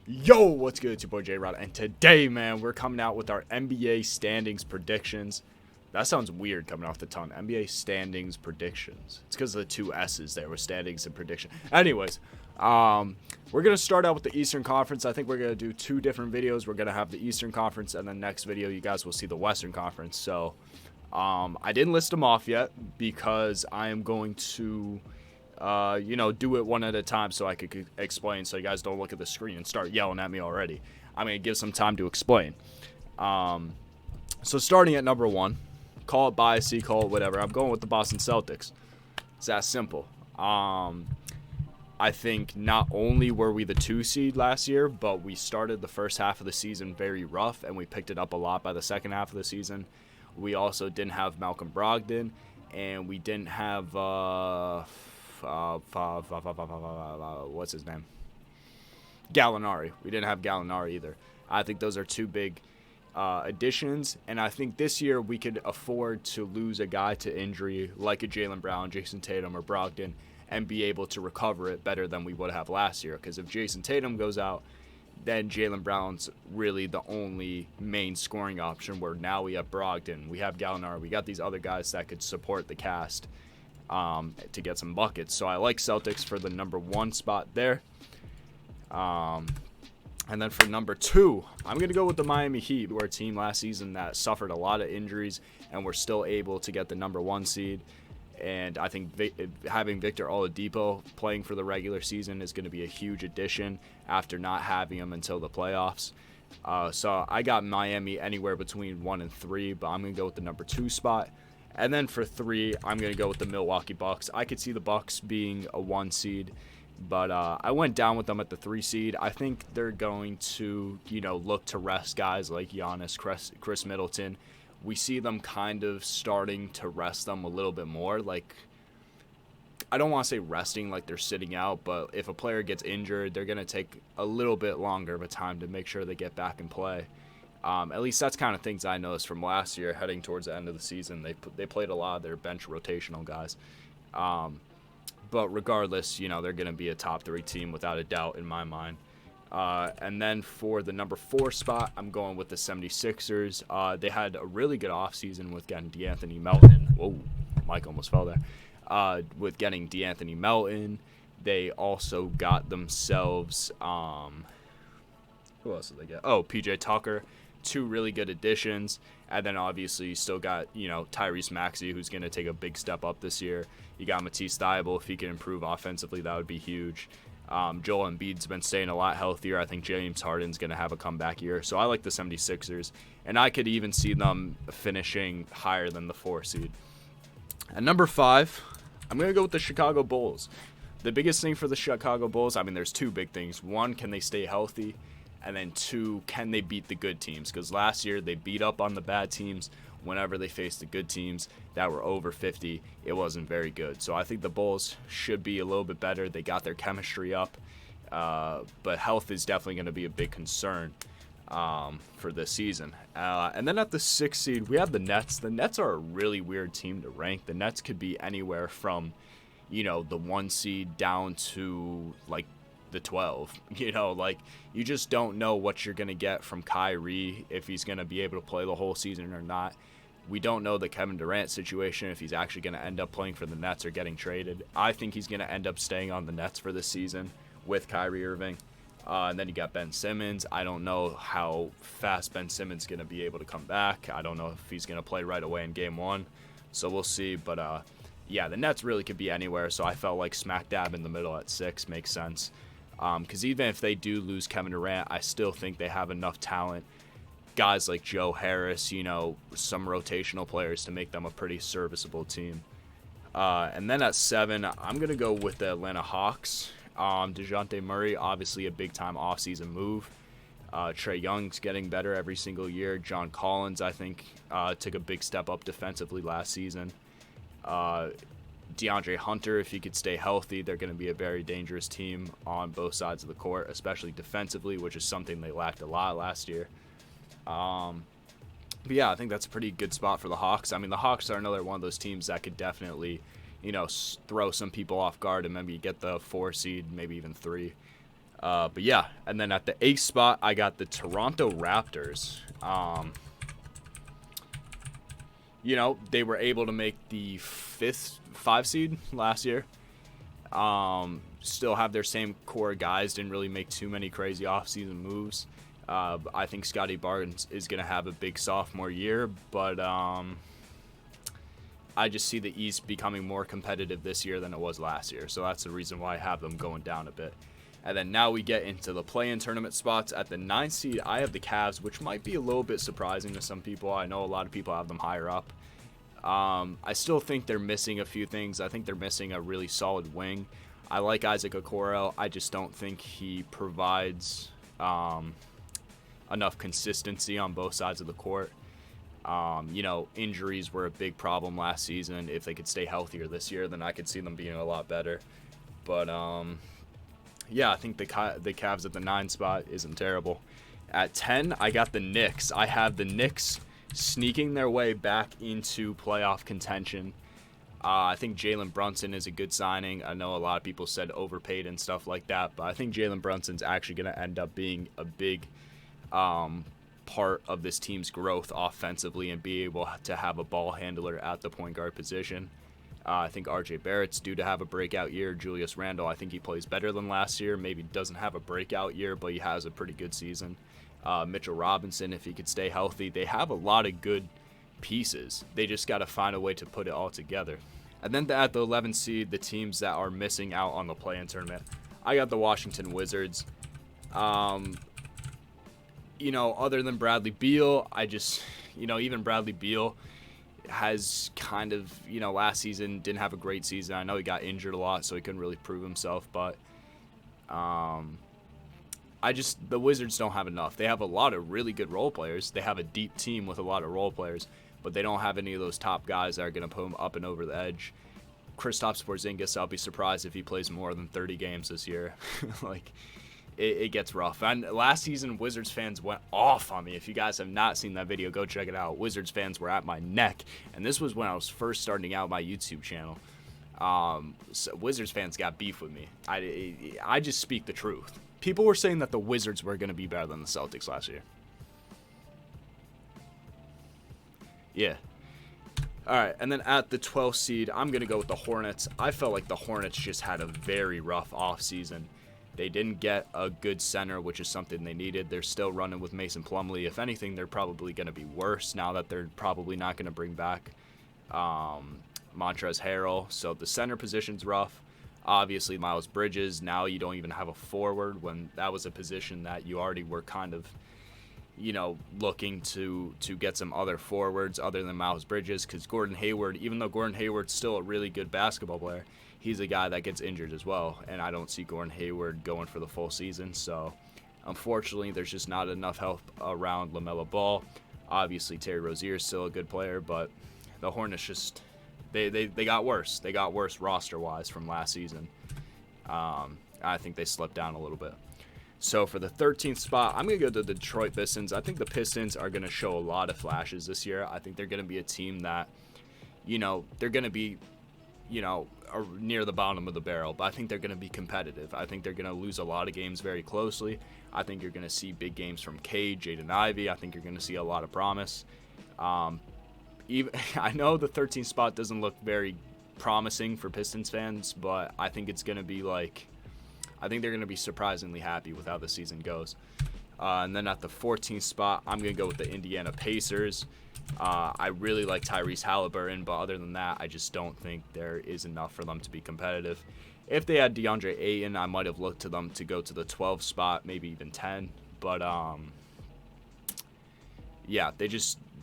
Yo, what's good? It's your boy J-Rod, and today, man, we're coming out with our NBA standings predictions. That sounds weird coming off the tongue. NBA standings predictions. It's because of the two S's there with standings and prediction. Anyways, we're going to start out with the Eastern Conference. I think we're going to do two different videos. We're going to have the Eastern Conference, and then next video, you guys will see the Western Conference. So, I didn't list them off yet because I am going to... do it one at a time so I could explain so you guys don't look at the screen and start yelling at me already. I'm going to give some time to explain. So starting at number one, call it biasy, call it whatever. I'm going with the Boston Celtics. It's that simple. I think not only were we the 2 seed last year, but we started the first half of the season very rough, and we picked it up a lot by the second half of the season. We also didn't have Malcolm Brogdon, and we didn't have... what's his name? Gallinari. We didn't have Gallinari either. I think those are two big additions, and I think this year we could afford to lose a guy to injury like a Jaylen Brown, Jason Tatum, or Brogdon, and be able to recover it better than we would have last year. Because if Jason Tatum goes out, then Jaylen Brown's really the only main scoring option, where now we have Brogdon, we have Gallinari, we got these other guys that could support the cast to get some buckets. So I like Celtics for the number 1 spot there. And then for number 2, I'm going to go with the Miami Heat. We're a team last season that suffered a lot of injuries and we're still able to get the number 1 seed. And I think having Victor Oladipo playing for the regular season is going to be a huge addition after not having him until the playoffs. So I got Miami anywhere between 1 and 3, but I'm going to go with the number 2 spot. And then for 3, I'm going to go with the Milwaukee Bucks. I could see the Bucks being a 1 seed, but I went down with them at the 3 seed. I think they're going to, look to rest guys like Giannis, Chris Middleton. We see them kind of starting to rest them a little bit more. Like, I don't want to say resting like they're sitting out, but if a player gets injured, they're going to take a little bit longer of a time to make sure they get back and play. At least that's kind of things I noticed from last year heading towards the end of the season. They played a lot of their bench rotational guys. But regardless, they're going to be a top 3 team without a doubt in my mind. And then for the number 4 spot, I'm going with the 76ers. They had a really good offseason with getting D'Anthony Melton. Whoa, Mike almost fell there. With getting D'Anthony Melton. They also got themselves... who else did they get? Oh, PJ Tucker. 2 really good additions, and then obviously you still got Tyrese Maxey, who's going to take a big step up this year. You got Matisse Thybulle. If he can improve offensively, that would be huge. Joel Embiid's been staying a lot healthier. I think James Harden's going to have a comeback year, so I like the 76ers, and I could even see them finishing higher than the 4 seed. At number 5, I'm going to go with the Chicago Bulls. The biggest thing for the Chicago Bulls, there's 2 big things. 1, can they stay healthy? And then 2, can they beat the good teams? Because last year they beat up on the bad teams. Whenever they faced the good teams that were over 50, it wasn't very good. So I think the Bulls should be a little bit better. They got their chemistry up. But health is definitely going to be a big concern for this season. And then at the 6th seed, we have the Nets. The Nets are a really weird team to rank. The Nets could be anywhere from, the 1 seed down to, the 12. You just don't know what you're going to get from Kyrie, if he's going to be able to play the whole season or not. We don't know the Kevin Durant situation, if he's actually going to end up playing for the Nets or getting traded. I think he's going to end up staying on the Nets for this season with Kyrie Irving. And then you got Ben Simmons. I don't know how fast Ben Simmons is going to be able to come back. I don't know if he's going to play right away in game 1. So we'll see. But, the Nets really could be anywhere. So I felt like smack dab in the middle at 6 makes sense. Because even if they do lose Kevin Durant, I still think they have enough talent, guys like Joe Harris, some rotational players to make them a pretty serviceable team. And then at 7, I'm going to go with the Atlanta Hawks. DeJounte Murray, obviously a big-time offseason move. Trae Young's getting better every single year. John Collins, I think, took a big step up defensively last season. DeAndre Hunter, if he could stay healthy, they're going to be a very dangerous team on both sides of the court, especially defensively, which is something they lacked a lot last year. But yeah, I think that's a pretty good spot for the Hawks. The Hawks are another one of those teams that could definitely, throw some people off guard and maybe get the 4 seed, maybe even 3. But yeah, and then at the 8th spot, I got the Toronto Raptors. They were able to make the 5 seed last year. Still have their same core guys, didn't really make too many crazy offseason moves. I think Scotty Barnes is going to have a big sophomore year, but I just see the East becoming more competitive this year than it was last year. So that's the reason why I have them going down a bit. And then now we get into the play-in tournament spots. At the 9th seed, I have the Cavs, which might be a little bit surprising to some people. I know a lot of people have them higher up. I still think they're missing a few things. I think they're missing a really solid wing. I like Isaac Okoro. I just don't think he provides enough consistency on both sides of the court. Injuries were a big problem last season. If they could stay healthier this year, then I could see them being a lot better. But yeah, I think the Cavs at the 9 spot isn't terrible. At 10, I got the Knicks. I have the Knicks sneaking their way back into playoff contention. I think Jalen Brunson is a good signing. I know a lot of people said overpaid and stuff like that, but I think Jalen Brunson's actually going to end up being a big part of this team's growth offensively and be able to have a ball handler at the point guard position. I think RJ Barrett's due to have a breakout year. Julius Randle, I think he plays better than last year. Maybe doesn't have a breakout year, but he has a pretty good season. Mitchell Robinson, if he could stay healthy. They have a lot of good pieces. They just got to find a way to put it all together. And then at the 11th seed, the teams that are missing out on the play-in tournament, I got the Washington Wizards. Other than Bradley Beal, even Bradley Beal has kind of, last season didn't have a great season. I know he got injured a lot, so he couldn't really prove himself, but the Wizards don't have enough. They have a lot of really good role players. They have a deep team with a lot of role players, but they don't have any of those top guys that are going to put them up and over the edge. Kristaps Porzingis, I'll be surprised if he plays more than 30 games this year. It gets rough. And last season, Wizards fans went off on me. If you guys have not seen that video, go check it out. Wizards fans were at my neck. And this was when I was first starting out my YouTube channel. So Wizards fans got beef with me. I just speak the truth. People were saying that the Wizards were going to be better than the Celtics last year. Yeah. All right, and then at the 12th seed, I'm going to go with the Hornets. I felt like the Hornets just had a very rough offseason. They didn't get a good center, which is something they needed. They're still running with Mason Plumlee. If anything, they're probably going to be worse now that they're probably not going to bring back Montrezl Harrell. So the center position's rough. Obviously, Miles Bridges, now you don't even have a forward when that was a position that you already were kind of, looking to get some other forwards other than Miles Bridges, because Gordon Hayward, even though Gordon Hayward's still a really good basketball player, he's a guy that gets injured as well, and I don't see Gordon Hayward going for the full season. So, unfortunately, there's just not enough help around LaMelo Ball. Obviously, Terry Rozier is still a good player, but the Hornets just they got worse. They got worse roster-wise from last season. I think they slipped down a little bit. So for the 13th spot, I'm going to go to the Detroit Pistons. I think the Pistons are going to show a lot of flashes this year. I think they're going to be a team that, they're going to be, near the bottom of the barrel, but I think they're going to be competitive. I think they're going to lose a lot of games very closely. I think you're going to see big games from Cade, Jaden Ivey. I think you're going to see a lot of promise. I know the 13th spot doesn't look very promising for Pistons fans, but I think it's going to be I think they're going to be surprisingly happy with how the season goes. And then at the 14th spot, I'm going to go with the Indiana Pacers. I really like Tyrese Halliburton, but other than that, I just don't think there is enough for them to be competitive. If they had DeAndre Ayton, I might have looked to them to go to the 12th spot, maybe even 10. But, yeah, they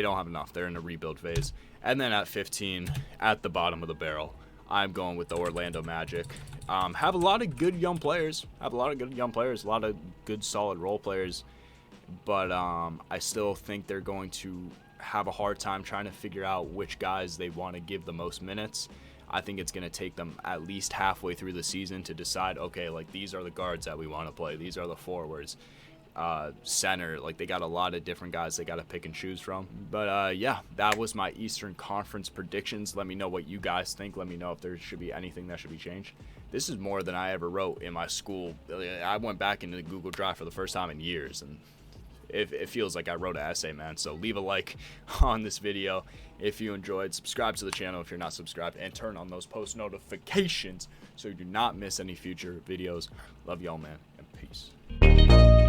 don't have enough. They're in a rebuild phase. And then at 15, at the bottom of the barrel, I'm going with the Orlando Magic. Have a lot of good young players. A lot of good solid role players. But I still think they're going to have a hard time trying to figure out which guys they want to give the most minutes. I think it's going to take them at least halfway through the season to decide, okay, these are the guards that we want to play. These are the forwards. Center, they got a lot of different guys they got to pick and choose from. But yeah, that was my Eastern Conference predictions. Let me know what you guys think. Let me know if there should be anything that should be changed. this is more than I ever wrote in my school. I went back into the Google Drive for the first time in years, and it feels like I wrote an essay, man. So leave a like on this video if you enjoyed. Subscribe to the channel if you're not subscribed, and turn on those post notifications so you do not miss any future videos. Love y'all, man, and peace.